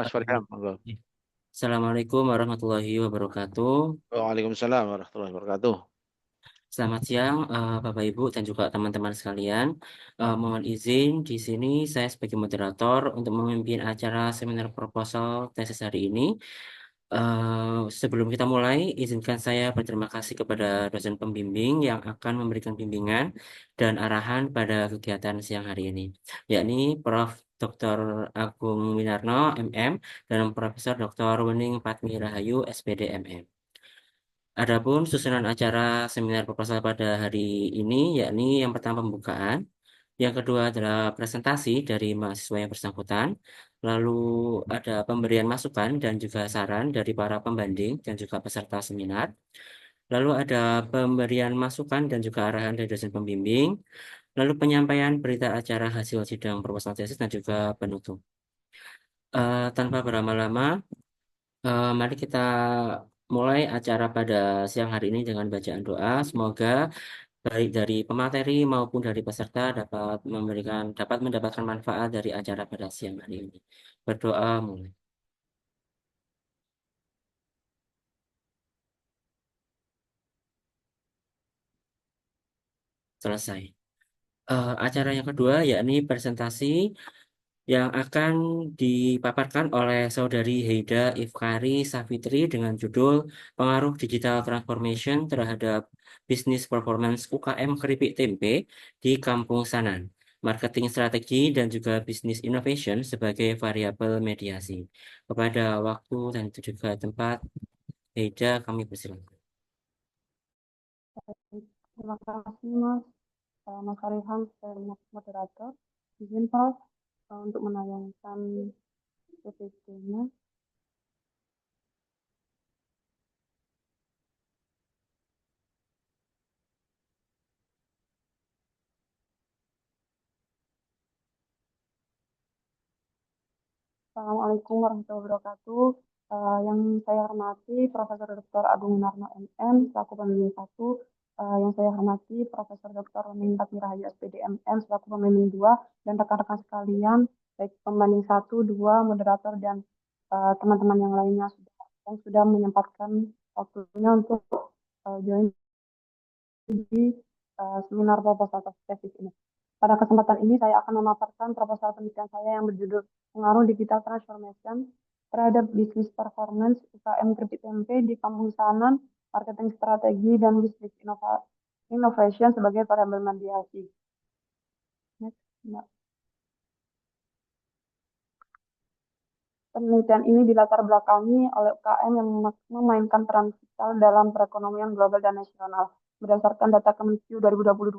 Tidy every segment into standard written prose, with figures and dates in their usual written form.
Mas Farhan, monggo. Assalamualaikum warahmatullahi wabarakatuh. Waalaikumsalam warahmatullahi wabarakatuh. Selamat siang, Bapak Ibu dan juga teman-teman sekalian. Mohon izin di sini saya sebagai moderator untuk memimpin acara seminar proposal tesis hari ini. Sebelum kita mulai, izinkan saya berterima kasih kepada dosen pembimbing yang akan memberikan bimbingan dan arahan pada kegiatan siang hari ini, yakni Prof. Dr. Agung Winarno, MM, dan Profesor Dr. Wening Patmi Rahayu, SPD, MM. Adapun susunan acara seminar proposal pada hari ini, yakni yang pertama pembukaan, yang kedua adalah presentasi dari mahasiswa yang bersangkutan, lalu ada pemberian masukan dan juga saran dari para pembanding dan juga peserta seminar, lalu ada pemberian masukan dan juga arahan dari dosen pembimbing, lalu penyampaian berita acara hasil sidang proposal tesis dan juga penutup. Tanpa berlama-lama, mari kita mulai acara pada siang hari ini dengan bacaan doa. Semoga baik dari pemateri maupun dari peserta dapat mendapatkan manfaat dari acara pada siang hari ini. Berdoa mulai. Selesai. Acara yang kedua yakni presentasi yang akan dipaparkan oleh Saudari Heida Ifkari Safitri dengan judul Pengaruh Digital Transformation terhadap Bisnis Performance UKM Keripik Tempe di Kampung Sanan, Marketing Strategi dan juga Bisnis Innovation sebagai variabel mediasi. Kepada waktu dan juga tempat, Heida kami persilakan. Terima kasih Mas, Mas Arihan sebagai moderator. Izin Prof untuk menayangkan PPT-nya. Assalamualaikum warahmatullahi wabarakatuh. Yang saya hormati Profesor Dr. Agung Narno MM selaku pembimbing 1, yang saya hormati Profesor Dr. Wening Patmirahayu SPD MM selaku pembimbing 2, dan rekan-rekan sekalian baik pembanding 1, 2, moderator dan teman-teman yang lainnya yang sudah menyempatkan waktunya untuk join di seminar proposal tesis ini. Pada kesempatan ini saya akan memaparkan proposal penelitian saya yang berjudul Pengaruh Digital Transformation terhadap Bisnis Performance UKM Keripik Tempe di Kampung Sanan, Marketing Strategi dan Bisnis Innovation sebagai variabel mediasi. Next, Mbak. Penelitian ini dilatar belakangi oleh UKM yang memainkan peran vital dalam perekonomian global dan nasional. Berdasarkan data Kemenq 2022,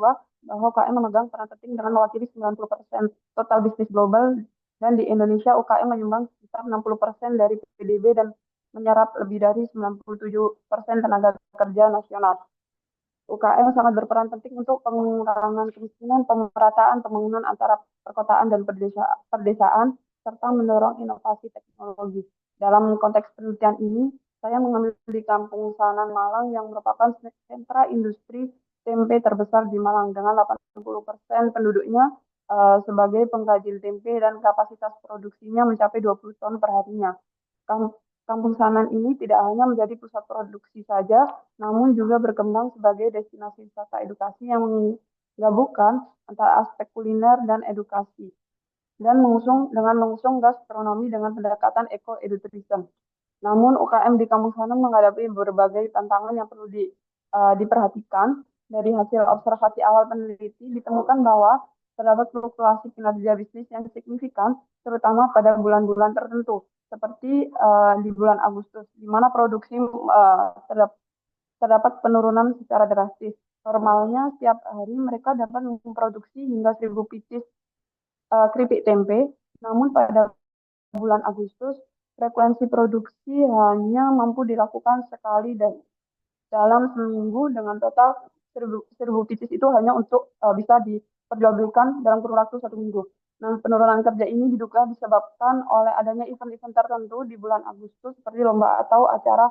bahwa UKM memegang peran penting dengan mewakili 90% total bisnis global, dan di Indonesia UKM menyumbang sekitar 60% dari PDB dan menyerap lebih dari 97% tenaga kerja nasional. UKM sangat berperan penting untuk pengurangan kemiskinan, pemerataan pembangunan antara perkotaan dan perdesaan, serta mendorong inovasi teknologi. Dalam konteks penelitian ini, saya mengambil di Kampung Sanan, Malang, yang merupakan sentra industri tempe terbesar di Malang dengan 80% penduduknya sebagai pengrajin tempe dan kapasitas produksinya mencapai 20 ton per harinya. Kampung Sanan ini tidak hanya menjadi pusat produksi saja, namun juga berkembang sebagai destinasi wisata edukasi yang menggabungkan antara aspek kuliner dan edukasi, dan mengusung gastronomi dengan pendekatan eco-edutourism. Namun UKM di Kampung Sanan menghadapi berbagai tantangan yang perlu diperhatikan. Dari hasil observasi awal peneliti ditemukan bahwa terdapat fluktuasi kinerja bisnis yang signifikan, terutama pada bulan-bulan tertentu, seperti di bulan Agustus, di mana produksi terdapat penurunan secara drastis. Normalnya setiap hari mereka dapat memproduksi hingga 1.000 pieces keripik tempe, namun pada bulan Agustus frekuensi produksi hanya mampu dilakukan sekali dan dalam seminggu, dengan total 1.000 pieces itu hanya untuk bisa diperjualbelikan dalam kurun waktu 1 minggu. Nah, penurunan kerja ini diduga disebabkan oleh adanya event-event tertentu di bulan Agustus seperti lomba atau acara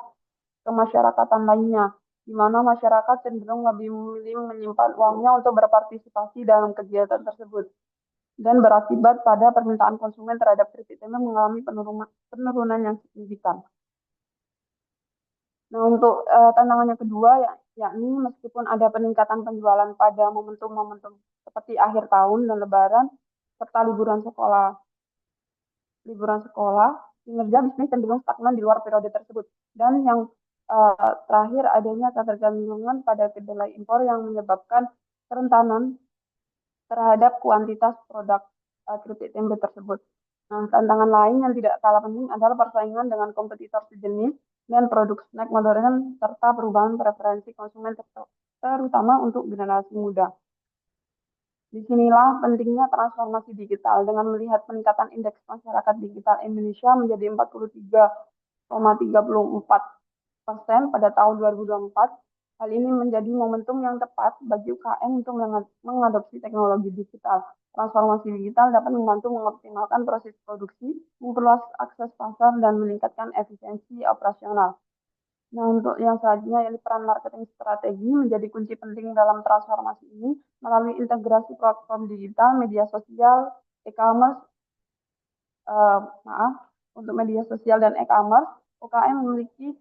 kemasyarakatan lainnya, di mana masyarakat cenderung lebih memilih menyimpan uangnya untuk berpartisipasi dalam kegiatan tersebut. dan berakibat pada permintaan konsumen terhadap kredit yang mengalami penurunan yang signifikan. Nah, untuk tantangannya kedua, yakni meskipun ada peningkatan penjualan pada momentum-momentum seperti akhir tahun dan Lebaran, serta liburan sekolah, kinerja bisnis cenderung stagnan di luar periode tersebut. Dan yang terakhir, adanya ketergantungan pada kedelai impor yang menyebabkan kerentanan terhadap kuantitas produk keripik tempe tersebut. Nah, tantangan lain yang tidak kalah penting adalah persaingan dengan kompetitor sejenis dan produk snack modern serta perubahan preferensi konsumen terutama untuk generasi muda. Disinilah pentingnya transformasi digital dengan melihat peningkatan indeks masyarakat digital Indonesia menjadi 43,34% pada tahun 2024. Hal ini menjadi momentum yang tepat bagi UKM untuk mengadopsi teknologi digital. Transformasi digital dapat membantu mengoptimalkan proses produksi, memperluas akses pasar, dan meningkatkan efisiensi operasional. Nah, untuk yang selanjutnya, yang peran marketing strategi menjadi kunci penting dalam transformasi ini melalui integrasi platform digital, media sosial, e-commerce, untuk media sosial dan e-commerce, UKM memiliki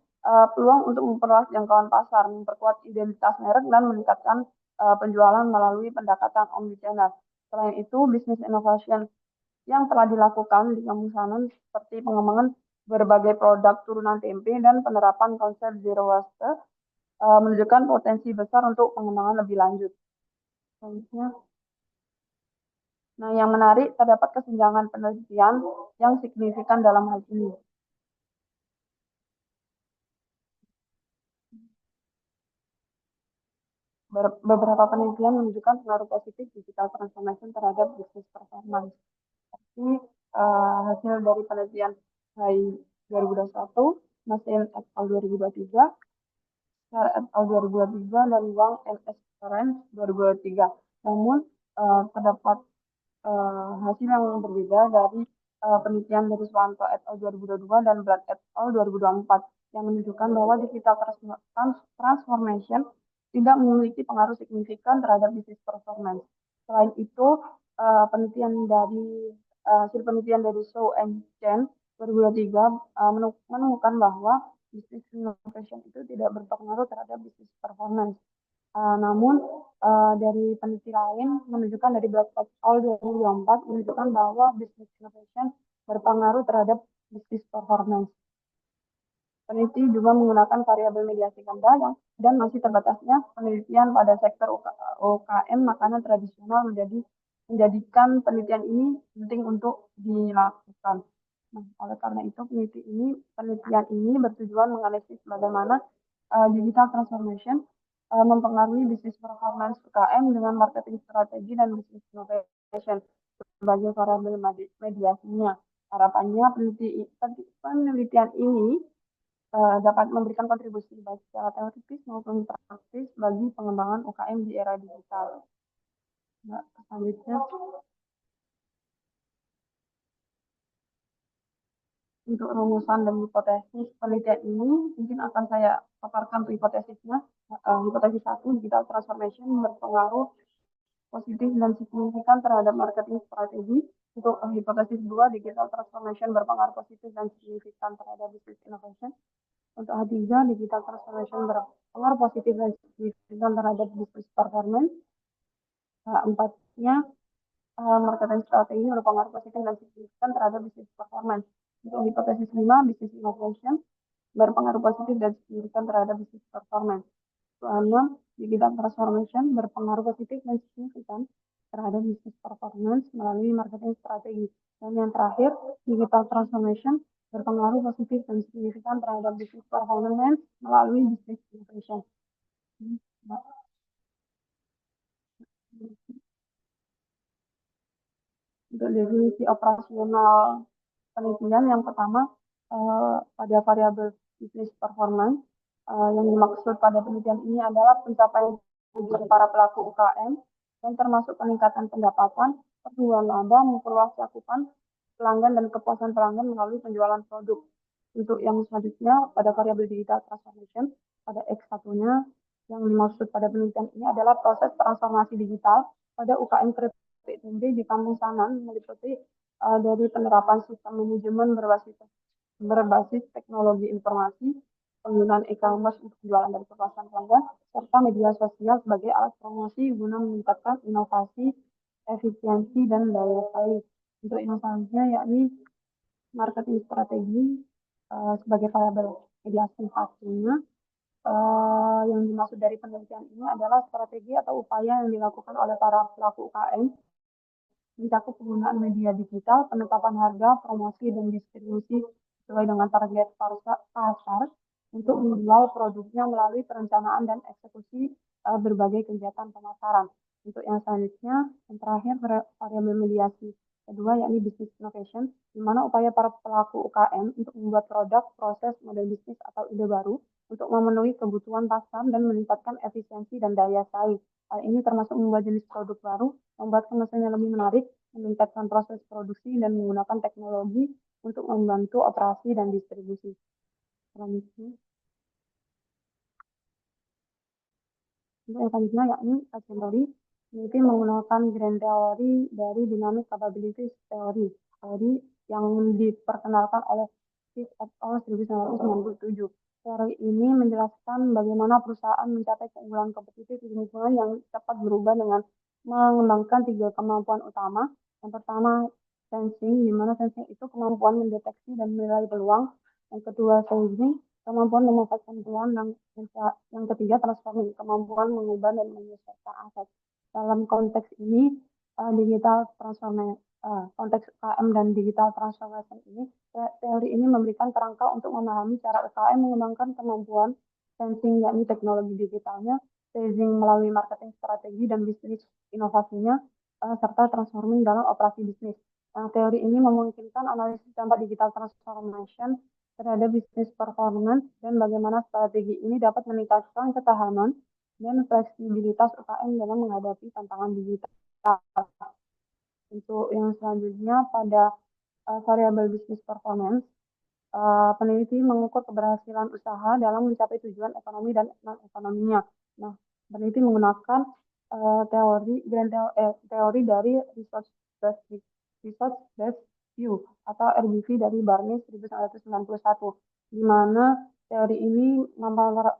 peluang untuk memperluas jangkauan pasar, memperkuat identitas merek, dan meningkatkan penjualan melalui pendekatan omnichannel. Selain itu, business innovation yang telah dilakukan di Kampung Sanan seperti pengembangan berbagai produk turunan tempe dan penerapan konsep zero waste menunjukkan potensi besar untuk pengembangan lebih lanjut. Selanjutnya, nah, yang menarik terdapat kesenjangan penelitian yang signifikan dalam hal ini. Beberapa penelitian menunjukkan pengaruh positif digital transformation terhadap bisnis performance. Seperti hasil dari penelitian HAI 2021, Mesin et al. 2023, Shar et al. 2023, dan Wang NS Lawrence 2023. Namun, terdapat hasil yang berbeda dari penelitian dari Swanto et al. 2022 dan Brad et al. 2024 yang menunjukkan bahwa digital transformation tidak memiliki pengaruh signifikan terhadap bisnis performance. Selain itu, hasil penelitian dari Zhou and Chen 2023 menemukan bahwa bisnis innovation itu tidak berpengaruh terhadap bisnis performance. Namun dari peneliti lain menunjukkan dari Black et al. 2024 menunjukkan bahwa business innovation berpengaruh terhadap bisnis performance. Peneliti juga menggunakan variabel mediasi ganda dan masih terbatasnya penelitian pada sektor UKM makanan tradisional menjadikan penelitian ini penting untuk dilakukan. Nah, oleh karena itu penelitian ini bertujuan menganalisis bagaimana digital transformation mempengaruhi bisnis performance UKM dengan marketing strategi dan bisnis innovation sebagai variabel mediasinya. Harapannya penelitian ini dapat memberikan kontribusi baik secara teoritis maupun praktis bagi pengembangan UKM di era digital. Nah, selanjutnya, untuk rumusan dan hipotesis penelitian ini mungkin akan saya paparkan untuk hipotesisnya. Hipotesis 1, digital transformation berpengaruh positif dan signifikan terhadap marketing strategi. Untuk hipotesis 2, digital transformation berpengaruh positif dan signifikan terhadap business innovation. Untuk H3, digital transformation berpengaruh positif dan signifikan terhadap business performance. Empatnya, marketing strategi berpengaruh positif dan signifikan terhadap business performance. Untuk hipotesis 5, business innovation berpengaruh positif dan signifikan terhadap business performance. Untuk 6, digital transformation berpengaruh positif dan signifikan terhadap business performance melalui marketing strategi. Dan yang terakhir, digital transformation berpengaruh positif dan signifikan terhadap business performance melalui business innovation. Untuk definisi operasional penelitian, yang pertama pada variabel business performance, yang dimaksud pada penelitian ini adalah pencapaian tujuan para pelaku UKM dan termasuk peningkatan pendapatan, pertumbuhan laba, memperluas cakupan pelanggan dan kepuasan pelanggan melalui penjualan produk. Untuk yang selanjutnya pada variabel digital transformation, pada X1-nya yang dimaksud pada penelitian ini adalah proses transformasi digital pada UKM PTMB di Kampung Sanan meliputi dari penerapan sistem manajemen berbasis teknologi informasi, penggunaan e-commerce untuk jualan dari kepuasan pelanggan, serta media sosial sebagai alat promosi guna meningkatkan inovasi, efisiensi, dan daya saing. Untuk yang selanjutnya yakni marketing strategi sebagai variabel mediasi pastinya. Yang dimaksud dari penelitian ini adalah strategi atau upaya yang dilakukan oleh para pelaku UKM mencakup penggunaan media digital, penetapan harga, promosi, dan distribusi sesuai dengan target pasar untuk menjual produknya melalui perencanaan dan eksekusi berbagai kegiatan pemasaran. Untuk yang selanjutnya, yang terakhir variabel mediasi kedua yakni business innovation, di mana upaya para pelaku UKM untuk membuat produk, proses, model bisnis atau ide baru untuk memenuhi kebutuhan pasar dan meningkatkan efisiensi dan daya saing. Hal ini termasuk membuat jenis produk baru, membuat kemasannya lebih menarik, meningkatkan proses produksi, dan menggunakan teknologi untuk membantu operasi dan distribusi. Selanjutnya, untuk yang selanjutnya yakni kajian teori, ini menggunakan grand theory dari dynamic capabilities theory, teori yang diperkenalkan oleh Steve et al. 1997. Teori ini menjelaskan bagaimana perusahaan mencapai keunggulan kompetitif di lingkungan yang cepat berubah dengan mengembangkan 3 kemampuan utama. Yang pertama, sensing, di mana sensing itu kemampuan mendeteksi dan menilai peluang. Yang kedua, sizing, kemampuan memanfaatkan peluang. Yang ketiga, transforming, kemampuan mengubah dan menyesuaikan aset. Dalam konteks ini, digital transformation, konteks UKM dan digital transformation ini, teori ini memberikan kerangka untuk memahami cara UKM mengembangkan kemampuan sensing yakni teknologi digitalnya, sizing melalui marketing strategi dan bisnis inovasinya, serta transforming dalam operasi bisnis. Teori ini memungkinkan analisis dampak digital transformation terhadap bisnis performance dan bagaimana strategi ini dapat meningkatkan ketahanan dan fleksibilitas UKM dalam menghadapi tantangan digital. Untuk yang selanjutnya pada variabel bisnis performance, peneliti mengukur keberhasilan usaha dalam mencapai tujuan ekonomi dan non-ekonominya. Nah, peneliti menggunakan teori dari research based view atau RBV dari Barnes 1991, di mana teori ini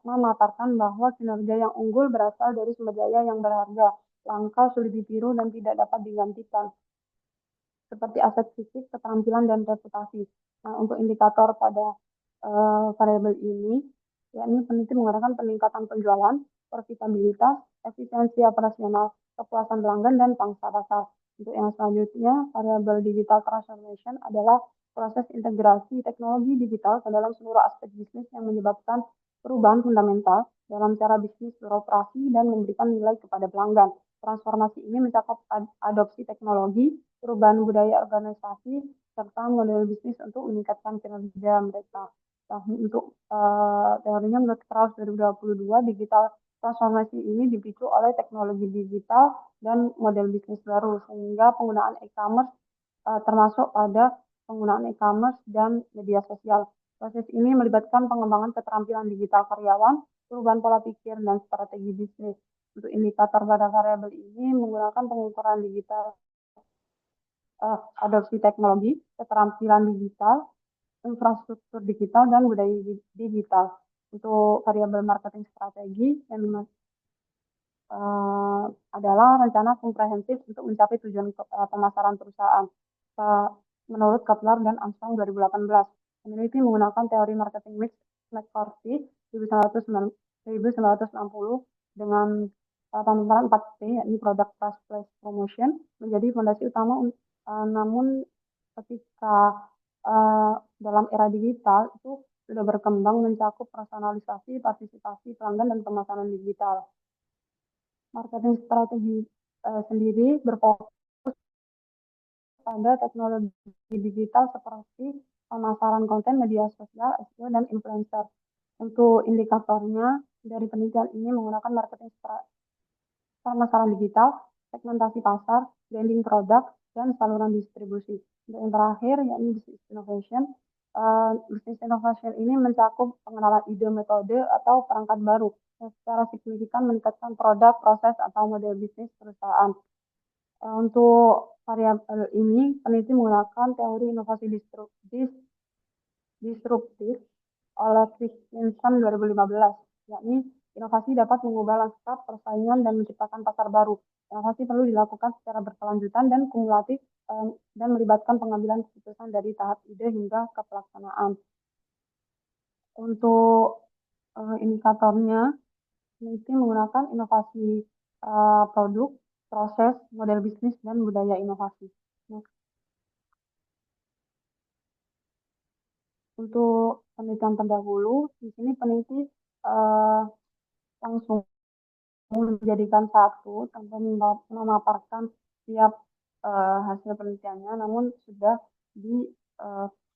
memaparkan bahwa kinerja yang unggul berasal dari sumber daya yang berharga, langka, sulit ditiru, dan tidak dapat digantikan, seperti aset fisik, keterampilan, dan reputasi. Nah, untuk indikator pada variabel ini, yakni peneliti menggunakan peningkatan penjualan, profitabilitas, efisiensi operasional, kepuasan pelanggan, dan pangsa pasar. Untuk yang selanjutnya, variabel digital transformation adalah proses integrasi teknologi digital ke dalam seluruh aspek bisnis yang menyebabkan perubahan fundamental dalam cara bisnis beroperasi dan memberikan nilai kepada pelanggan. Transformasi ini mencakup adopsi teknologi, perubahan budaya organisasi, serta model bisnis untuk meningkatkan kinerja mereka. Nah, untuk teorinya menurut Krauss 2022, digital transformasi ini dipicu oleh teknologi digital dan model bisnis baru, sehingga penggunaan e-commerce termasuk pada penggunaan e-commerce dan media sosial. Proses ini melibatkan pengembangan keterampilan digital karyawan, perubahan pola pikir, dan strategi bisnis. Untuk indikator pada variabel ini menggunakan pengukuran digital, adopsi teknologi, keterampilan digital, infrastruktur digital, dan budaya digital. Untuk variabel marketing strategi yang adalah rencana komprehensif untuk mencapai tujuan pemasaran perusahaan. Menurut Kotler dan Armstrong 2018, peneliti menggunakan teori marketing mix McCarthy 1960 dengan pemaparan 4P, yakni product, price, place, promotion, menjadi fondasi utama. Namun ketika dalam era digital itu sudah berkembang mencakup personalisasi, partisipasi pelanggan, dan pemasaran digital. Marketing strategi sendiri berfokus pada teknologi digital seperti pemasaran konten, media sosial, SEO, dan influencer. Untuk indikatornya, dari penelitian ini menggunakan marketing pemasaran digital, segmentasi pasar, branding produk, dan saluran distribusi. Untuk yang terakhir, yakni business innovation. Business innovation ini mencakup pengenalan ide, metode, atau perangkat baru yang secara signifikan meningkatkan produk, proses, atau model bisnis perusahaan. Untuk variabel ini, peneliti menggunakan teori inovasi disruptif oleh Christensen 2015, yakni inovasi dapat mengubah lanskap persaingan dan menciptakan pasar baru. Inovasi perlu dilakukan secara berkelanjutan dan kumulatif dan melibatkan pengambilan keputusan dari tahap ide hingga ke pelaksanaan. Untuk indikatornya, peneliti menggunakan inovasi produk, proses, model bisnis, dan budaya inovasi. Next. Untuk penelitian terdahulu, di sini peneliti langsung menjadikan satu tanpa memaparkan setiap hasil penelitiannya, namun sudah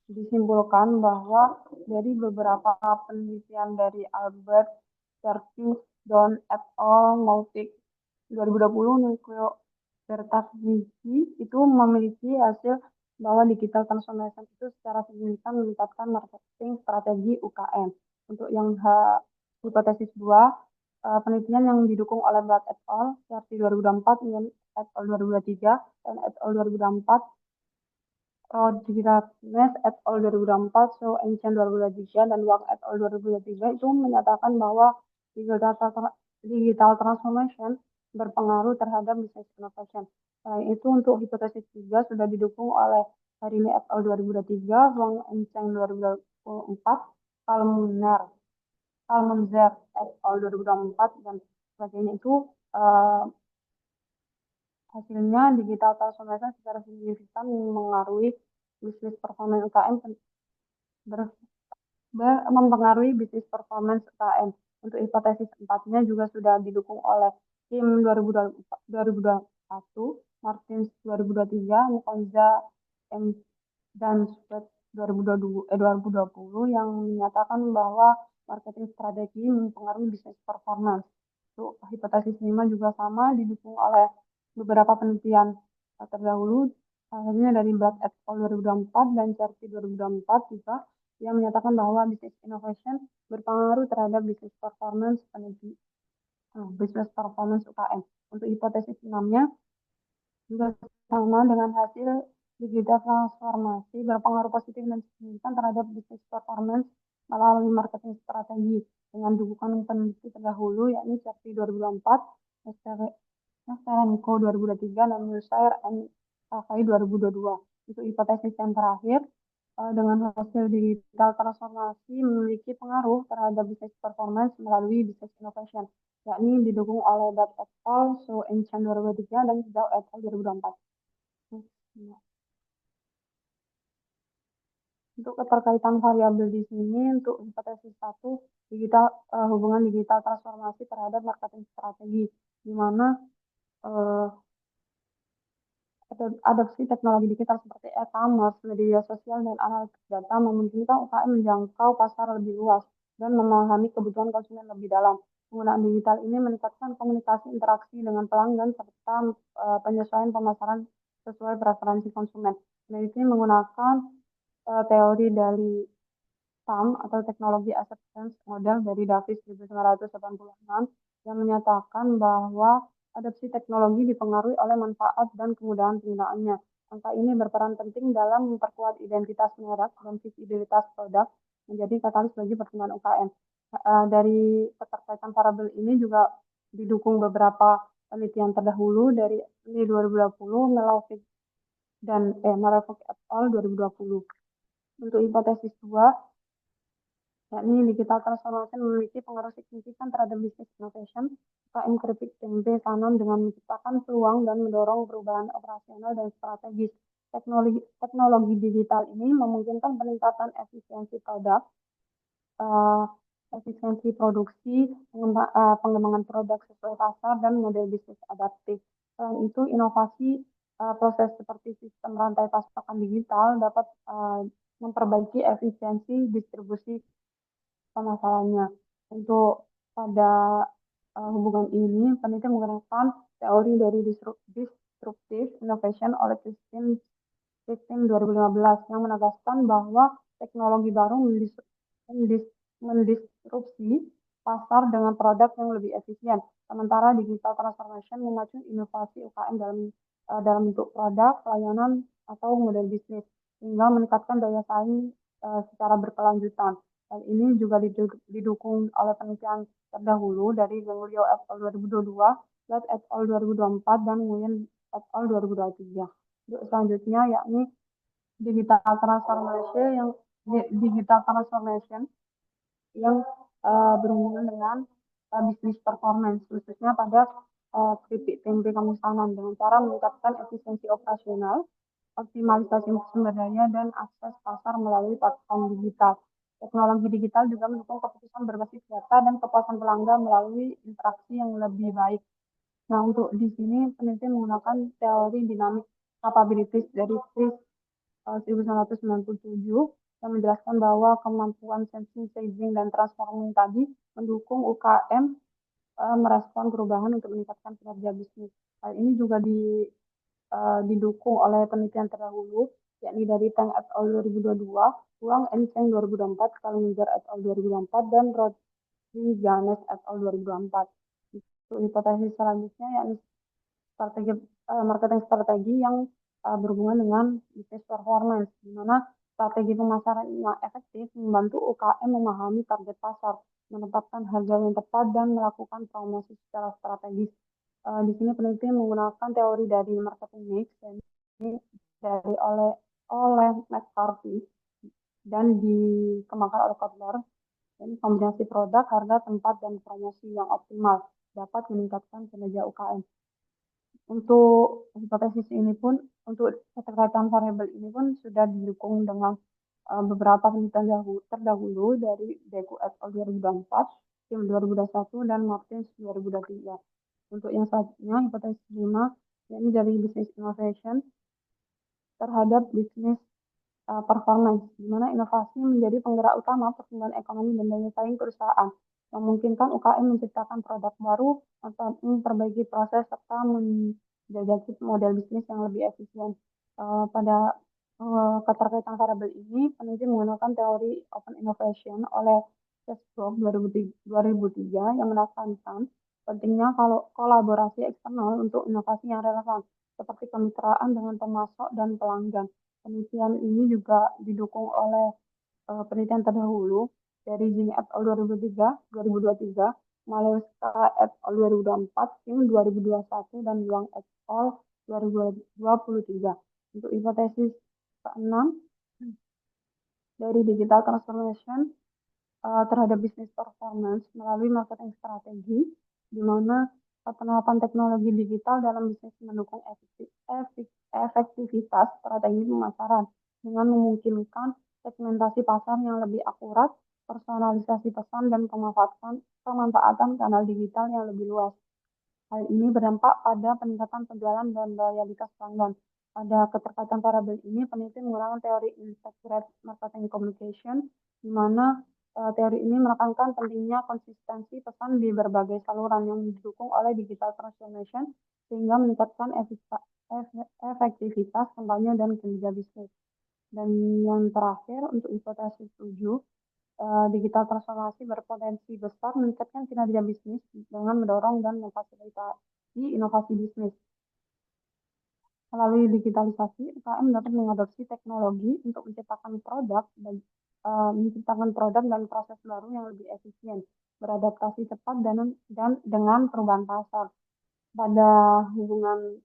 disimpulkan bahwa dari beberapa penelitian dari Albert, Serkis, Don et al. Mautic 2020, Nucleo Bertaksisi itu memiliki hasil bahwa digital transformation itu secara signifikan meningkatkan marketing strategi UKM. Untuk yang hipotesis 2, penelitian yang didukung oleh Blatt et al. Versi 2024, Nguyen et al. 2023, dan et al. 2024, Rodriguez et al. 2024, So Chen 2023, dan Wang et al. 2023 itu menyatakan bahwa digital transformation berpengaruh terhadap business innovation. Selain itu, untuk hipotesis 3 sudah didukung oleh Harini et al. 2023, Wang Chen 2024, Kalmunzer et al. 2024, dan sebagainya itu hasilnya digital transformation secara signifikan mengaruhi bisnis performance UKM mempengaruhi bisnis performance UKM. Untuk hipotesis 4-nya juga sudah didukung oleh Kim 2021, Martins 2023, Nikonza dan Sweat 2020 yang menyatakan bahwa marketing strategi mempengaruhi bisnis performance. Untuk hipotesis 5 juga sama didukung oleh beberapa penelitian terdahulu, akhirnya dari Blatt et al. 2024 dan Cherty 2024 juga yang menyatakan bahwa business innovation berpengaruh terhadap business performance UKM. Untuk hipotesis 6-nya juga sama dengan hasil digital transformasi berpengaruh positif dan signifikan terhadap business performance melalui marketing strategi dengan dukungan peneliti terdahulu yakni Cherty 2024, Nesterenko 2023, dan Mulsair and Safai 2022. Untuk hipotesis yang terakhir, dengan hasil digital transformasi memiliki pengaruh terhadap business performance melalui business innovation, yakni didukung oleh Blatt et al., So Chen 2023, dan Zhao et al. 2024. Untuk keterkaitan variabel di sini, untuk hipotesis 1, hubungan digital transformasi terhadap marketing strategi, di mana adopsi teknologi digital seperti e-commerce, media sosial, dan analitik data memungkinkan UKM menjangkau pasar lebih luas dan memahami kebutuhan konsumen lebih dalam. Penggunaan digital ini meningkatkan komunikasi interaksi dengan pelanggan serta penyesuaian pemasaran sesuai preferensi konsumen. Peneliti menggunakan teori dari TAM atau Teknologi Acceptance Model dari Davis 1986 yang menyatakan bahwa adopsi teknologi dipengaruhi oleh manfaat dan kemudahan penggunaannya. Angka ini berperan penting dalam memperkuat identitas merek dan visibilitas produk menjadi katalis bagi pertumbuhan UKM. Dari keterkaitan variabel ini juga didukung beberapa penelitian terdahulu dari 2020, Melovic dan Melovic et al. 2020. Untuk hipotesis 2, yakni digital transformation memiliki pengaruh signifikan terhadap bisnis innovation. UKM keripik tempe tanam dengan menciptakan peluang dan mendorong perubahan operasional dan strategis. Teknologi digital ini memungkinkan peningkatan efisiensi produk, efisiensi produksi, pengembangan produk sesuai pasar, dan model bisnis adaptif. Selain itu, inovasi proses seperti sistem rantai pasokan digital dapat memperbaiki efisiensi distribusi pemasarannya. Untuk pada hubungan ini, peneliti menggunakan teori dari disruptive innovation oleh Christine 2015 yang menegaskan bahwa teknologi baru mendisrupsi pasar dengan produk yang lebih efisien, sementara digital transformation memacu inovasi UKM dalam dalam bentuk produk, pelayanan, atau model bisnis, sehingga meningkatkan daya saing secara berkelanjutan. Hal ini juga didukung oleh penelitian terdahulu dari Ganglio et al. 2022, Lett et al. 2024, dan Nguyen et al. 2023. Untuk selanjutnya yakni digital transformation yang berhubungan dengan bisnis performance, khususnya pada keripik tempe pemesanan dengan cara meningkatkan efisiensi operasional, optimalisasi sumber daya, dan akses pasar melalui platform digital. Teknologi digital juga mendukung keputusan berbasis data dan kepuasan pelanggan melalui interaksi yang lebih baik. Nah, untuk di sini peneliti menggunakan teori dinamik capabilities dari Chris 1997 yang menjelaskan bahwa kemampuan sensing, staging, dan transforming tadi mendukung UKM merespon perubahan untuk meningkatkan kinerja bisnis. Hal ini juga didukung oleh penelitian terdahulu, yakni dari Teng et al. 2022, Huang and Cheng 2024, Kallinger et al. 2024, dan Rodriguez et al. 2024. Untuk hipotesis selanjutnya, yakni marketing strategi yang berhubungan dengan bisnis performance, di mana strategi pemasaran yang efektif membantu UKM memahami target pasar, menetapkan harga yang tepat, dan melakukan promosi secara strategis. Di sini peneliti menggunakan teori dari marketing mix dan ini dari oleh McCarthy dan dikembangkan oleh Kotler. Dan kombinasi produk, harga, tempat, dan promosi yang optimal dapat meningkatkan kinerja UKM. Untuk hipotesis ini pun, untuk keterkaitan variabel ini pun sudah didukung dengan beberapa penelitian terdahulu dari Deku et al. 2024, Kim 2021, dan Martins 2023. Untuk yang selanjutnya, hipotesis 5, yakni dari business innovation terhadap bisnis performance, di mana inovasi menjadi penggerak utama pertumbuhan ekonomi dan daya saing perusahaan, memungkinkan UKM menciptakan produk baru atau memperbaiki proses serta menjajaki model bisnis yang lebih efisien. Pada keterkaitan variabel ini, peneliti menggunakan teori open innovation oleh Chesbrough 2003 yang menekankan pentingnya kalau kolaborasi eksternal untuk inovasi yang relevan, seperti kemitraan dengan pemasok dan pelanggan. Penelitian ini juga didukung oleh penelitian terdahulu dari Jing et al. 2023, Malewska et al. 2024, Kim 2021, dan Wang et al. 2023. Untuk hipotesis ke-6, dari digital transformation terhadap bisnis performance melalui marketing strategi, di mana penerapan teknologi digital dalam bisnis mendukung efektivitas strategi pemasaran dengan memungkinkan segmentasi pasar yang lebih akurat, personalisasi pesan, dan pemanfaatan kanal digital yang lebih luas. Hal ini berdampak pada peningkatan penjualan dan loyalitas pelanggan. Pada keterkaitan variabel ini, peneliti menggunakan teori integrated marketing communication, di mana teori ini menekankan pentingnya konsistensi pesan di berbagai saluran yang didukung oleh digital transformation, sehingga meningkatkan efektivitas kampanye dan kinerja bisnis. Dan yang terakhir, untuk hipotesis 7, digital transformasi berpotensi besar meningkatkan kinerja bisnis dengan mendorong dan memfasilitasi inovasi bisnis. Melalui digitalisasi, UKM dapat mengadopsi teknologi untuk menciptakan produk dan proses baru yang lebih efisien, beradaptasi cepat dan dengan perubahan pasar. Pada hubungan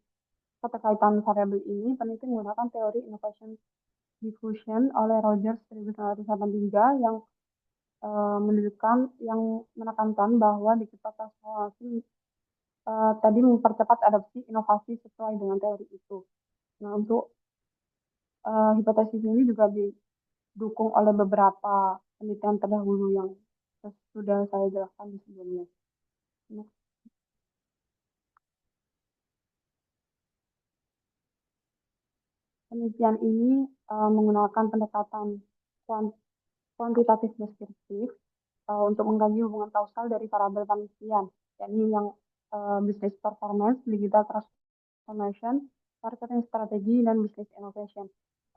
keterkaitan variabel ini, peneliti menggunakan teori innovation diffusion oleh Rogers 1983 yang menekankan bahwa digital transformasi tadi mempercepat adopsi inovasi sesuai dengan teori itu. Nah, untuk hipotesis ini juga didukung oleh beberapa penelitian terdahulu yang sudah saya jelaskan di sebelumnya. Nah, penelitian ini menggunakan pendekatan kuantitatif deskriptif untuk mengkaji hubungan kausal dari variabel penelitian, yakni yang business performance, digital transformation, marketing strategi, dan business innovation.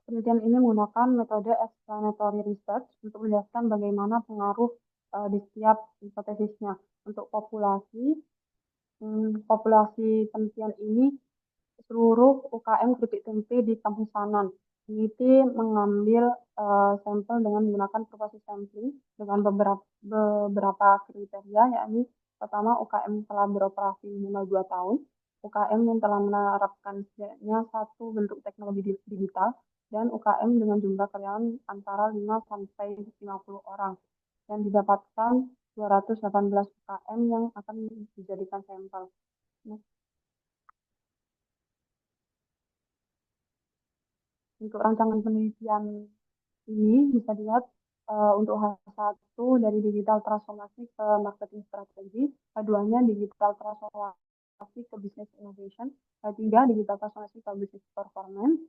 Penelitian ini menggunakan metode explanatory research untuk menjelaskan bagaimana pengaruh di setiap hipotesisnya. Untuk populasi penelitian ini seluruh UKM keripik tempe di Kampung Sanan. Peneliti mengambil sampel dengan menggunakan proses sampling dengan beberapa kriteria, yakni pertama UKM telah beroperasi minimal 2 tahun, UKM yang telah menerapkan setidaknya satu bentuk teknologi digital, dan UKM dengan jumlah karyawan antara 5 sampai 50 orang. Dan didapatkan 218 UKM yang akan dijadikan sampel. Nah, untuk rancangan penelitian ini bisa dilihat untuk H1 dari digital transformasi ke marketing strategi, H2-nya digital transformasi ke business innovation, H3 digital transformasi ke business performance,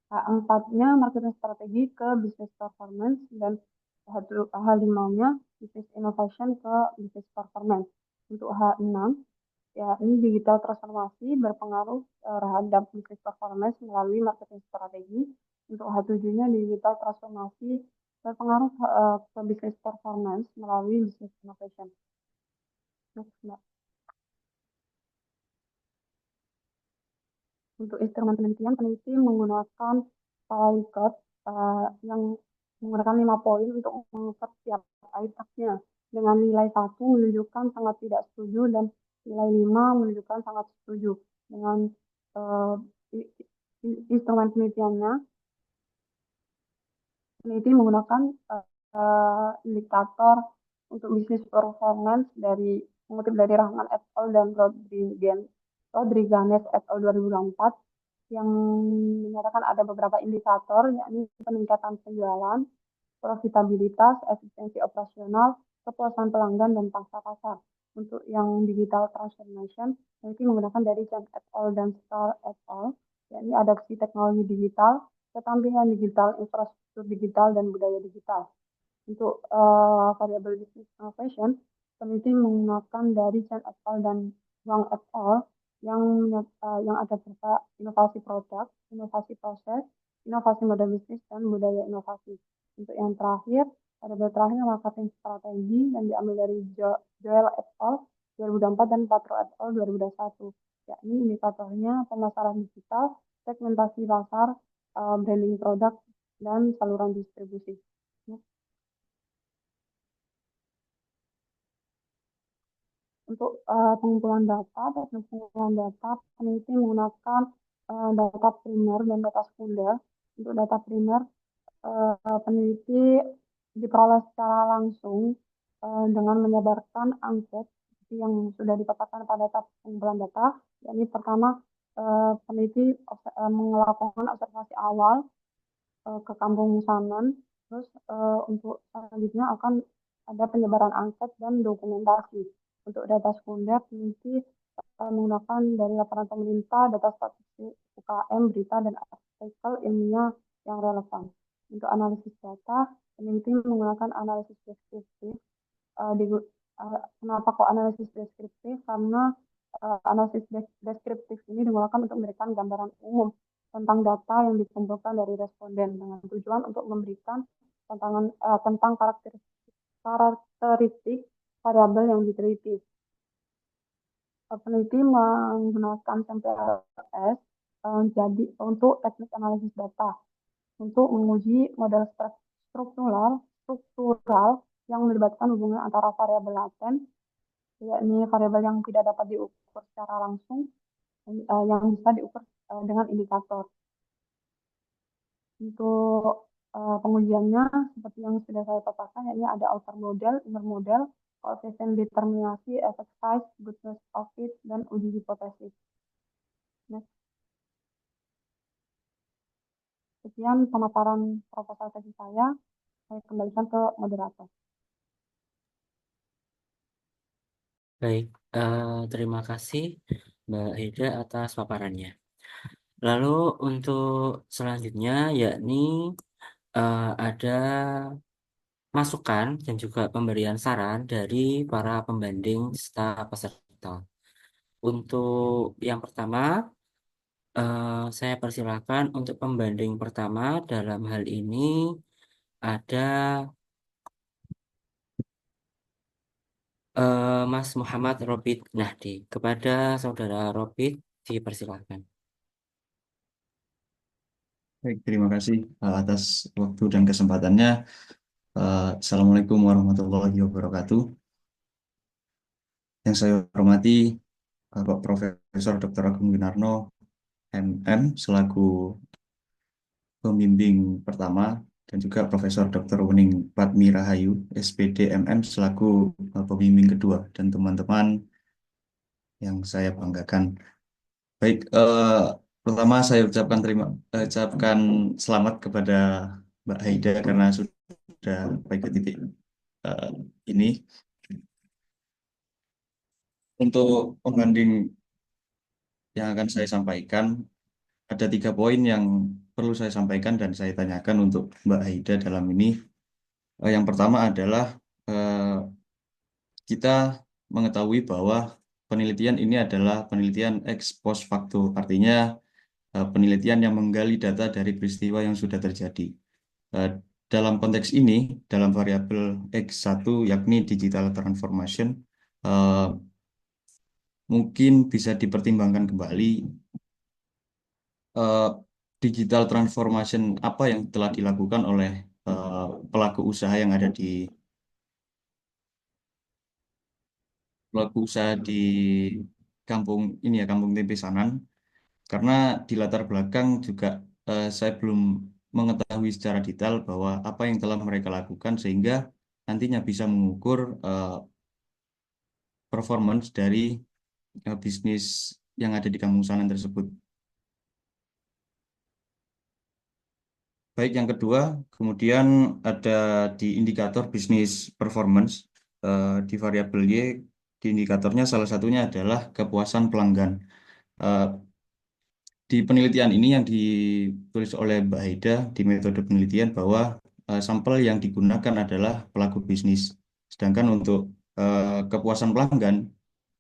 H4-nya marketing strategi ke business performance, dan H5-nya business innovation ke business performance. Untuk H6, ya ini digital transformasi berpengaruh terhadap business performance melalui marketing strategi. Untuk H7-nya digital transformasi berpengaruh ke business performance melalui business innovation. Next, Mbak. Untuk instrumen penelitian, peneliti menggunakan Likert yang menggunakan 5 poin untuk mengukur setiap itemnya. Dengan nilai 1 menunjukkan sangat tidak setuju dan nilai 5 menunjukkan sangat setuju. Dengan instrumen penelitiannya, peneliti menggunakan indikator untuk bisnis performance mengutip dari Rahman et al. Dan Rodriguez et al. 2024 yang menyatakan ada beberapa indikator, yakni peningkatan penjualan, profitabilitas, efisiensi operasional, kepuasan pelanggan, dan pangsa pasar. Untuk yang digital transformation, peneliti menggunakan dari Chen et al. Dan Star et al., yakni adopsi teknologi digital, keterampilan digital, infrastruktur digital, dan budaya digital. Untuk variable business innovation, peneliti menggunakan dari Chen et al. Dan Wang et al. yang ada berupa inovasi produk, inovasi proses, inovasi model bisnis, dan budaya inovasi. Untuk yang terakhir, variabel terakhir marketing strategi yang diambil dari Joel et al. 2024 dan Patro et al. 2021, yakni indikatornya pemasaran digital, segmentasi pasar, branding produk, dan saluran distribusi. Untuk pengumpulan data, peneliti menggunakan data primer dan data sekunder. Untuk data primer, peneliti diperoleh secara langsung dengan menyebarkan angket seperti yang sudah dipaparkan pada tahap pengumpulan data. Yakni pertama, peneliti melakukan observasi awal ke Kampung Sanan. Terus untuk selanjutnya akan ada penyebaran angket dan dokumentasi. Untuk data sekunder, peneliti menggunakan dari laporan pemerintah, data statistik UKM, berita, dan artikel ilmiah yang relevan. Untuk analisis data, peneliti menggunakan analisis deskriptif. Kenapa kok analisis deskriptif? Karena analisis deskriptif ini digunakan untuk memberikan gambaran umum tentang data yang dikumpulkan dari responden dengan tujuan untuk memberikan tentang karakteristik variabel yang diteliti. Peneliti menggunakan SMPRS jadi untuk teknik analisis data untuk menguji model struktural yang melibatkan hubungan antara variabel laten, yakni variabel yang tidak dapat diukur secara langsung, yang bisa diukur dengan indikator. Untuk pengujiannya seperti yang sudah saya paparkan, yakni ada outer model, inner model, koefisien determinasi, effect size, goodness of fit, dan uji hipotesis. Next. Sekian pemaparan proposal tesis saya kembalikan ke moderator. Baik, terima kasih Mbak Hida atas paparannya. Lalu untuk selanjutnya yakni ada masukan dan juga pemberian saran dari para pembanding serta peserta. Untuk yang pertama, saya persilakan untuk pembanding pertama dalam hal ini ada Mas Muhammad Robit Nahdi. Kepada Saudara Robit, dipersilakan. Baik, terima kasih atas waktu dan kesempatannya. Assalamualaikum warahmatullahi wabarakatuh. Yang saya hormati Bapak Profesor Dr. Agung Winarno, MM, selaku pembimbing pertama, dan juga Profesor Dr. Wening Padmi Rahayu, SPD MM, selaku pembimbing kedua, dan teman-teman yang saya banggakan. Baik, pertama saya ucapkan selamat kepada Mbak Haida karena sudah sampai ke titik eh, ini. Untuk pembanding yang akan saya sampaikan, ada 3 poin yang perlu saya sampaikan dan saya tanyakan untuk Mbak Haida dalam ini. Yang pertama adalah eh, kita mengetahui bahwa penelitian ini adalah penelitian ex post facto, artinya penelitian yang menggali data dari peristiwa yang sudah terjadi. Eh, Dalam konteks ini, dalam variabel X1 yakni digital transformation, eh, mungkin bisa dipertimbangkan kembali eh, digital transformation apa yang telah dilakukan oleh eh, pelaku usaha yang ada di kampung ini ya, Kampung Tempe Sanan. Karena di latar belakang juga saya belum mengetahui secara detail bahwa apa yang telah mereka lakukan sehingga nantinya bisa mengukur performance dari bisnis yang ada di Kampung Sanan tersebut. Baik, yang kedua, kemudian ada di indikator bisnis performance, di variabel Y, di indikatornya salah satunya adalah kepuasan pelanggan. Eh, di penelitian ini yang ditulis oleh Mbak Haida di metode penelitian bahwa sampel yang digunakan adalah pelaku bisnis. Sedangkan untuk kepuasan pelanggan,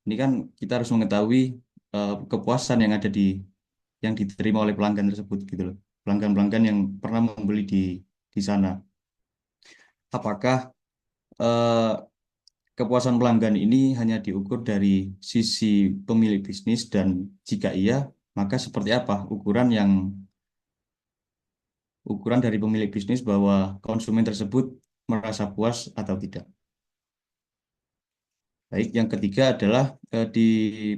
ini kan kita harus mengetahui kepuasan yang ada yang diterima oleh pelanggan tersebut gitu loh. Pelanggan-pelanggan yang pernah membeli di sana. Apakah eh, kepuasan pelanggan ini hanya diukur dari sisi pemilik bisnis dan jika iya, maka seperti apa ukuran dari pemilik bisnis bahwa konsumen tersebut merasa puas atau tidak. Baik, yang ketiga adalah di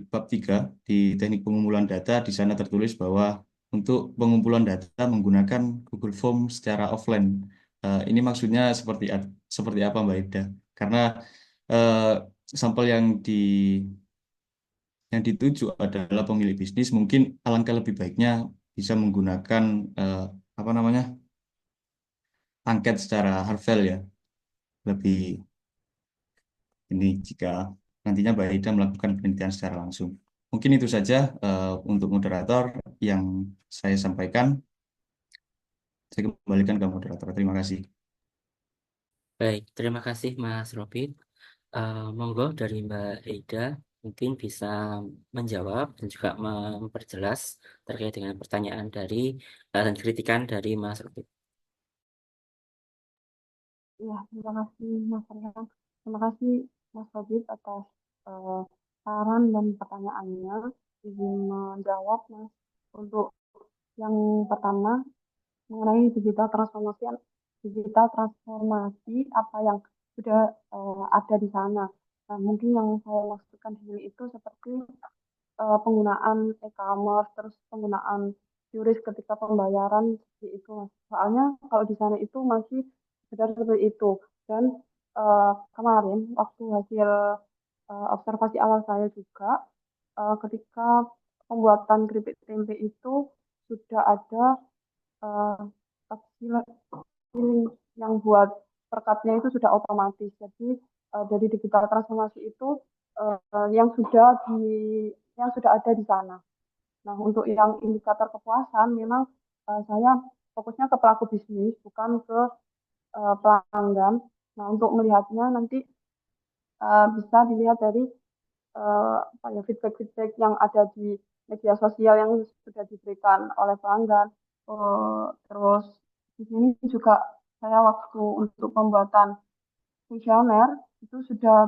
bab 3 di teknik pengumpulan data di sana tertulis bahwa untuk pengumpulan data menggunakan Google Form secara offline. Ini maksudnya seperti apa Mbak Ida? Karena eh, sampel yang dituju adalah pemilik bisnis, mungkin alangkah lebih baiknya bisa menggunakan eh, apa namanya angket secara harvel ya, lebih ini jika nantinya Mbak Ida melakukan penelitian secara langsung. Mungkin itu saja untuk moderator yang saya sampaikan. Saya kembalikan ke moderator. Terima kasih. Baik, terima kasih Mas Robi. Monggo dari Mbak Ida mungkin bisa menjawab dan juga memperjelas terkait dengan pertanyaan dan kritikan dari Mas Robi. Ya, terima kasih Mas Rian. Terima kasih Mas Wajib atas eh, saran dan pertanyaannya. Izin menjawab Mas. Untuk yang pertama mengenai digital transformasi apa yang sudah ada di sana. Nah, mungkin yang saya maksudkan di sini itu seperti penggunaan e-commerce, terus penggunaan QRIS ketika pembayaran seperti itu, Mas. Soalnya kalau di sana itu masih sekedar seperti itu. Dan kemarin waktu hasil observasi awal saya juga, ketika pembuatan keripik tempe itu sudah ada uh, yang buat perkatnya itu sudah otomatis. Jadi dari digital transformasi itu yang sudah ada di sana. Nah, untuk yang indikator kepuasan memang saya fokusnya ke pelaku bisnis bukan ke pelanggan. Nah, untuk melihatnya nanti bisa dilihat dari apa ya feedback-feedback yang ada di media sosial yang sudah diberikan oleh pelanggan. Terus di sini juga saya waktu untuk pembuatan kuesioner itu sudah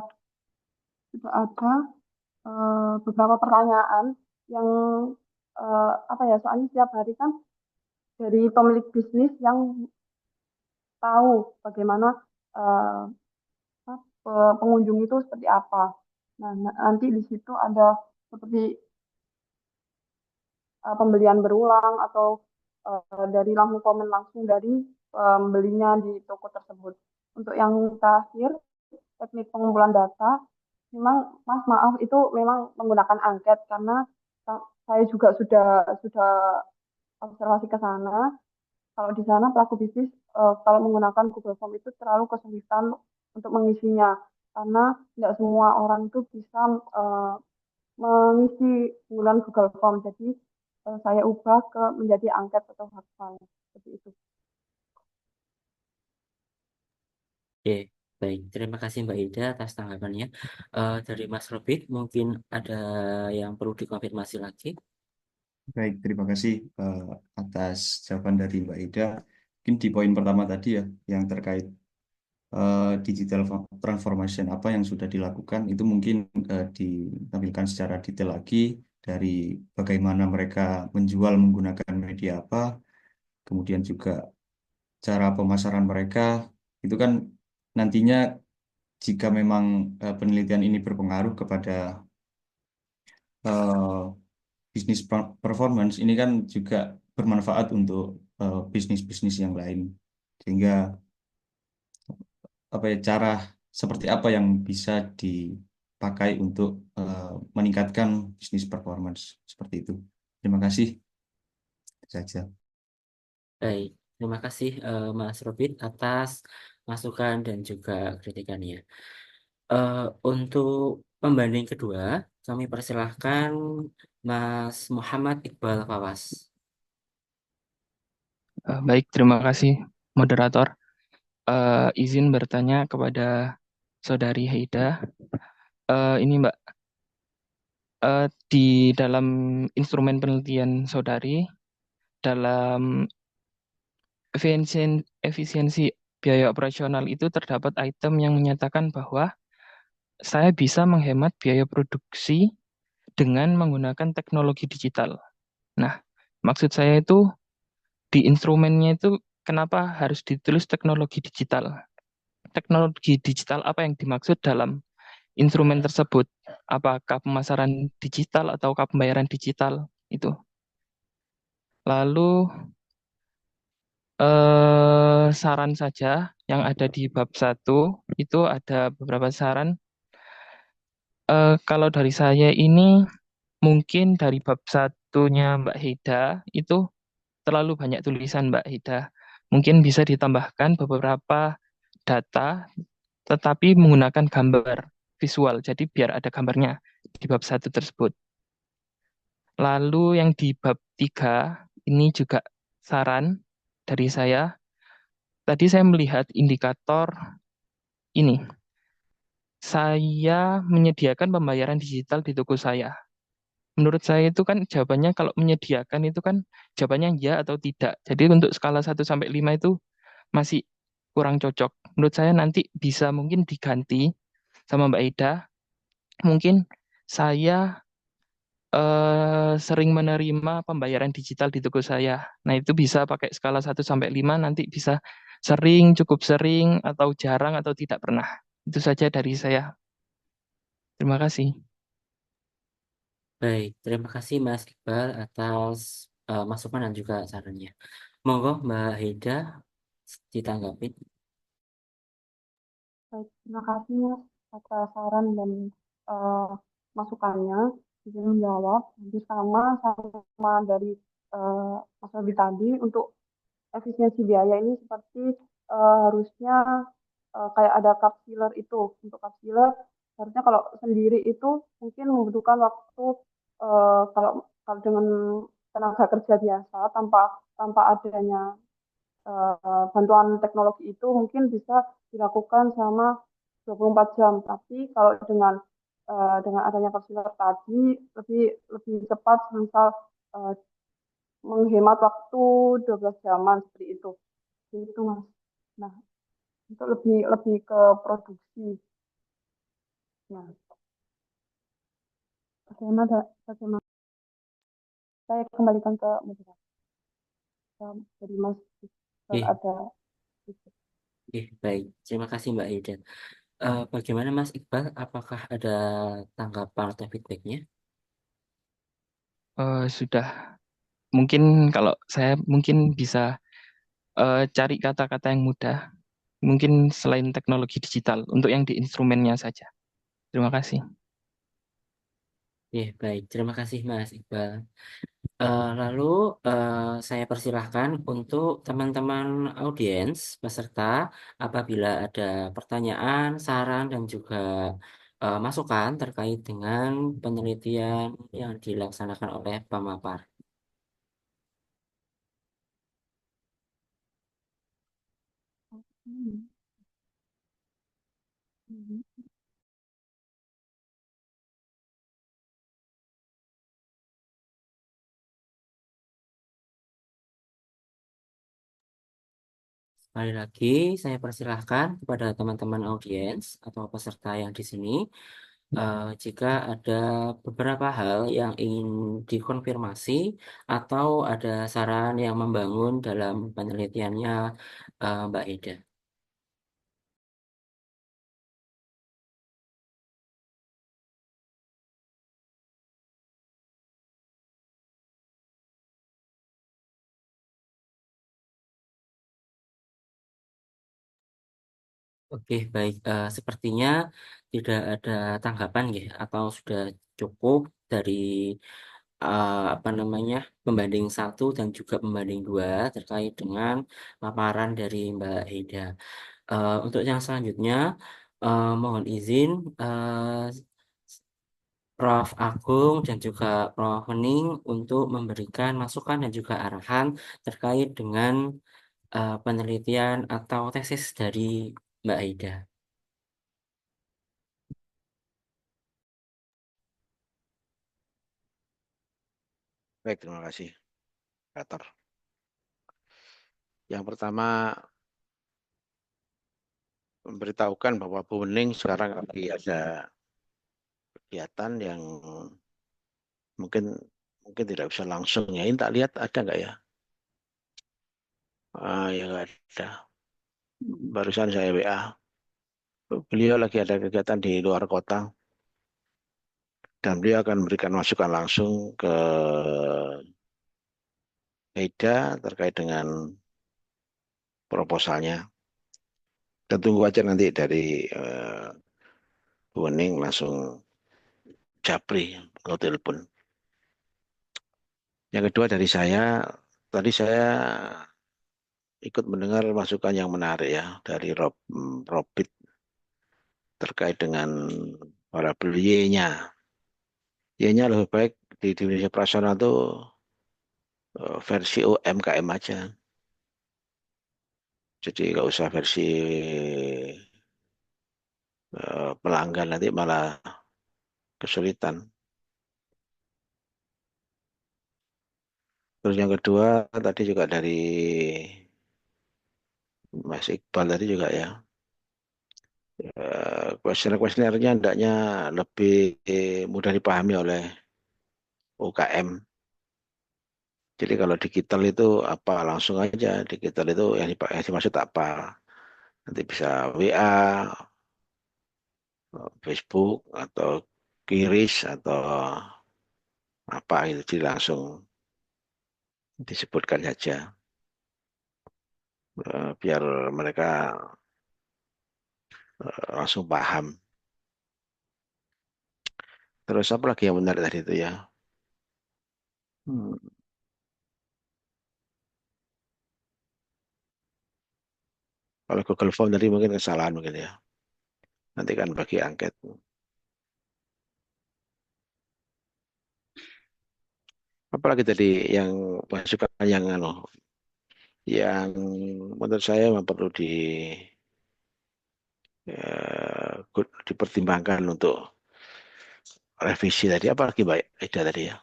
ada beberapa pertanyaan yang apa ya soalnya setiap hari kan dari pemilik bisnis yang tahu bagaimana uh, pengunjung itu seperti apa. Nah, nanti di situ ada seperti pembelian berulang atau dari langsung komen langsung dari pembelinya di toko tersebut. Untuk yang terakhir, teknik pengumpulan data, memang Mas maaf itu memang menggunakan angket karena saya juga sudah observasi ke sana. Kalau di sana pelaku bisnis kalau menggunakan Google Form itu terlalu kesulitan untuk mengisinya karena tidak semua orang itu bisa mengisi penggunaan Google Form. Jadi saya ubah ke menjadi angket atau hard file seperti itu. Oke, baik. Terima kasih Mbak Ida atas tanggapannya. Dari Mas Robit, mungkin ada yang perlu dikonfirmasi lagi. Baik, terima kasih atas jawaban dari Mbak Ida. Mungkin di poin pertama tadi ya, yang terkait digital transformation apa yang sudah dilakukan, itu mungkin ditampilkan secara detail lagi dari bagaimana mereka menjual menggunakan media apa, kemudian juga cara pemasaran mereka, itu kan nantinya jika memang penelitian ini berpengaruh kepada eh, bisnis performance, ini kan juga bermanfaat untuk bisnis-bisnis yang lain. Sehingga apa ya, cara seperti apa yang bisa dipakai untuk meningkatkan bisnis performance seperti itu. Terima kasih saja. Baik, terima kasih Mas Robit atas masukan dan juga kritikannya. Untuk pembanding kedua, kami persilahkan Mas Muhammad Iqbal Fawas. Baik, terima kasih moderator. Izin bertanya kepada Saudari Haida. Ini Mbak, di dalam instrumen penelitian Saudari, dalam efisiensi biaya operasional itu terdapat item yang menyatakan bahwa saya bisa menghemat biaya produksi dengan menggunakan teknologi digital. Nah, maksud saya itu di instrumennya itu kenapa harus ditulis teknologi digital? Teknologi digital apa yang dimaksud dalam instrumen tersebut? Apakah pemasaran digital ataukah pembayaran digital itu? Lalu saran saja yang ada di bab 1 itu ada beberapa saran. Kalau dari saya ini mungkin dari bab satunya Mbak Hida itu terlalu banyak tulisan Mbak Hida. Mungkin bisa ditambahkan beberapa data tetapi menggunakan gambar visual. Jadi biar ada gambarnya di bab 1 tersebut. Lalu yang di bab 3 ini juga saran dari saya. Tadi saya melihat indikator ini. Saya menyediakan pembayaran digital di toko saya. Menurut saya itu kan jawabannya kalau menyediakan itu kan jawabannya ya atau tidak. Jadi untuk skala 1 sampai 5 itu masih kurang cocok. Menurut saya nanti bisa mungkin diganti sama Mbak Ida. Mungkin saya sering menerima pembayaran digital di toko saya. Nah, itu bisa pakai skala 1 sampai 5 nanti bisa sering, cukup sering, atau jarang, atau tidak pernah. Itu saja dari saya. Terima kasih. Baik, terima kasih Mas Iqbal atas masukan dan juga sarannya. Monggo Mbak Hida ditanggapi. Baik, terima kasih Mas atas saran dan eh, masukannya. Izin menjawab, hampir sama dari Mas Robi tadi untuk efisiensi biaya ini seperti harusnya kayak ada kapsiler itu. Untuk kapsiler harusnya kalau sendiri itu mungkin membutuhkan waktu kalau kalau dengan tenaga kerja biasa tanpa tanpa adanya bantuan teknologi itu mungkin bisa dilakukan sama 24 jam. Tapi kalau dengan adanya kapsiler tadi lebih lebih cepat misal eh, menghemat waktu 12 jaman seperti itu. Itu Mas. Nah, untuk lebih lebih ke produksi. Nah, bagaimana saya kembalikan ke moderator. dari Mas Iqbal Oke, ada. oke, baik. Terima kasih Mbak Ida. Bagaimana Mas Iqbal? Apakah ada tanggapan atau feedbacknya? Sudah. Mungkin kalau saya mungkin bisa cari kata-kata yang mudah. Mungkin selain teknologi digital, untuk yang di instrumennya saja. Terima kasih. Oke, baik. Terima kasih Mas Iqbal. Lalu saya persilahkan untuk teman-teman audiens peserta apabila ada pertanyaan, saran, dan juga masukan terkait dengan penelitian yang dilaksanakan oleh pemapar. Hmm. Hmm. Sekali lagi, saya persilahkan kepada teman-teman audiens atau peserta yang di sini, jika ada beberapa hal yang ingin dikonfirmasi atau ada saran yang membangun dalam penelitiannya Mbak Ida. Oke, baik. Sepertinya tidak ada tanggapan ya, atau sudah cukup dari apa namanya pembanding 1 dan juga pembanding 2 terkait dengan paparan dari Mbak Ida. Untuk yang selanjutnya, mohon izin Prof. Agung dan juga Prof. Hening untuk memberikan masukan dan juga arahan terkait dengan penelitian atau tesis dari Mbak Aida. Baik, terima kasih, Kator. Yang pertama, memberitahukan bahwa Bu Wening sekarang lagi ada kegiatan yang mungkin mungkin tidak bisa langsung ya. Ini tak lihat ada nggak ya? Ya nggak ada. Barusan saya WA. Beliau lagi ada kegiatan di luar kota dan beliau akan memberikan masukan langsung ke Aida terkait dengan proposalnya. Kita tunggu aja nanti dari Bu Wening langsung japri atau telepon. Yang kedua dari saya, tadi saya ikut mendengar masukan yang menarik ya dari Robit terkait dengan variabel Y-nya. Y-nya lebih baik di definisi operasional itu versi UMKM aja. Jadi nggak usah versi pelanggan, nanti malah kesulitan. Terus yang kedua tadi juga dari Mas Iqbal tadi juga ya. Kuesioner-kuesionernya hendaknya lebih mudah dipahami oleh UKM. Jadi kalau digital itu apa langsung aja digital itu yang dimaksud apa? Nanti bisa WA, Facebook atau Kiris atau apa gitu. Jadi langsung disebutkan saja biar mereka langsung paham. Terus apa lagi yang menarik tadi itu ya? Hmm, Kalau Google Form tadi mungkin kesalahan mungkin ya. Nanti kan bagi angket. Apalagi tadi yang masukan yang menurut saya memang perlu dipertimbangkan untuk revisi tadi. Apalagi baik Ida tadi ya.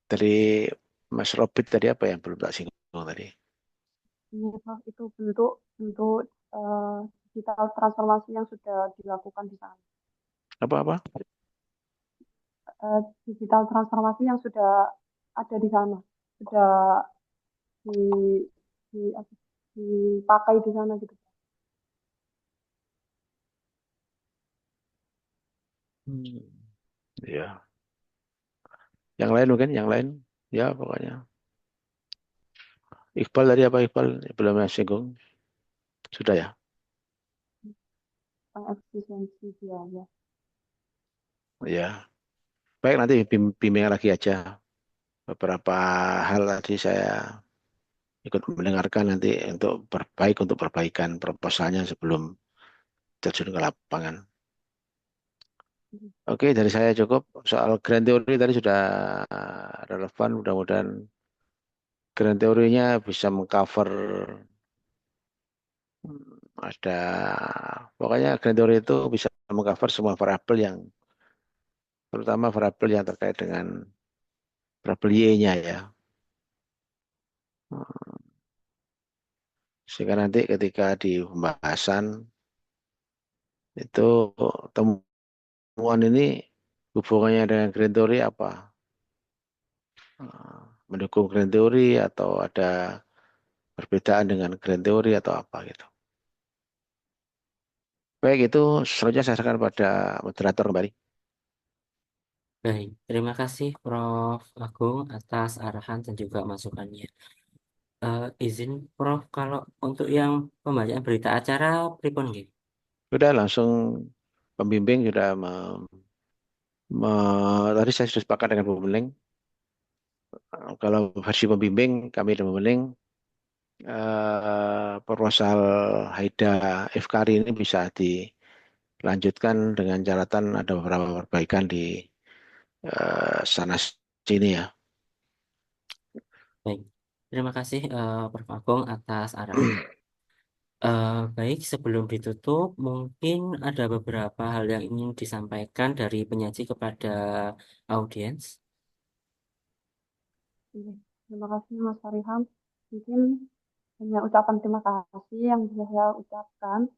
Dari Mas Robit tadi apa yang belum tak singgung tadi? Ini Prof, itu bentuk bentuk eh, digital transformasi yang sudah dilakukan di sana. Apa-apa? Digital transformasi yang sudah ada di sana, sudah di dipakai di sana gitu. Hmm, ya. Yang lain mungkin, yang lain. Ya, pokoknya. Iqbal tadi apa Iqbal? Belum singgung. Sudah ya? Efisiensi biaya. Ya. Baik, nanti bimbing lagi aja. Beberapa hal tadi saya ikut mendengarkan nanti untuk perbaikan proposalnya sebelum terjun ke lapangan. Oke, dari saya cukup. Soal grand teori tadi sudah relevan. Mudah-mudahan grand teorinya bisa mengcover ada pokoknya grand teori itu bisa mengcover semua variabel yang terutama variabel yang terkait dengan variabel Y-nya ya. Sehingga nanti ketika di pembahasan itu temuan ini hubungannya dengan grand teori apa? Mendukung grand teori atau ada perbedaan dengan grand teori atau apa gitu. Baik, itu selanjutnya saya serahkan pada moderator kembali. Baik, terima kasih Prof. Agung atas arahan dan juga masukannya. Izin Prof, kalau untuk yang pembacaan berita acara pripun nggih? Sudah langsung pembimbing sudah tadi saya sudah sepakat dengan pembimbing. Kalau versi pembimbing kami dan pembimbing proposal Haida Ifkari ini bisa dilanjutkan dengan catatan ada beberapa perbaikan di sana sini ya. Baik, terima kasih Prof. Agung atas arahan. Baik, sebelum ditutup, mungkin ada beberapa hal yang ingin disampaikan dari penyaji kepada audiens. Iya, terima kasih Mas Fariham. Mungkin hanya ucapan terima kasih yang bisa saya ucapkan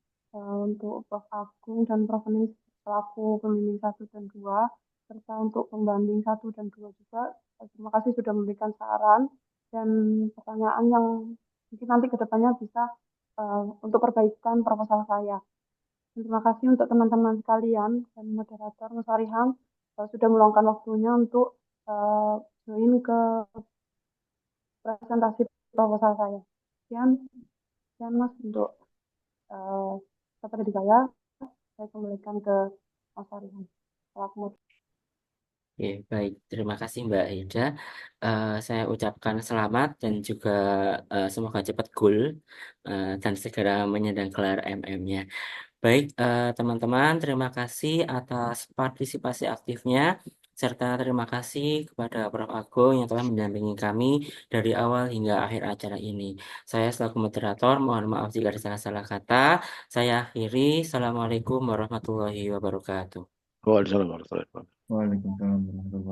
untuk Prof. Agung dan Prof. Nis selaku pembimbing 1 dan 2, serta untuk pembanding 1 dan 2 juga. Terima kasih sudah memberikan saran dan pertanyaan yang mungkin nanti ke depannya bisa untuk perbaikan proposal saya. Dan terima kasih untuk teman-teman sekalian dan moderator Mas Fariham sudah meluangkan waktunya untuk join ke presentasi proposal saya. Sekian Mas untuk materi saya kembalikan ke Mas Arihan. Selaku Oke, baik. Terima kasih Mbak Ida. Saya ucapkan selamat dan juga semoga cepat goal dan segera menyandang gelar MM-nya. Baik, teman-teman, terima kasih atas partisipasi aktifnya, serta terima kasih kepada Prof. Agung yang telah mendampingi kami dari awal hingga akhir acara ini. Saya selaku moderator, mohon maaf jika ada salah-salah kata. Saya akhiri. Assalamualaikum warahmatullahi wabarakatuh. Waalaikumsalam warahmatullahi wabarakatuh. Waalaikumsalam warahmatullahi wabarakatuh.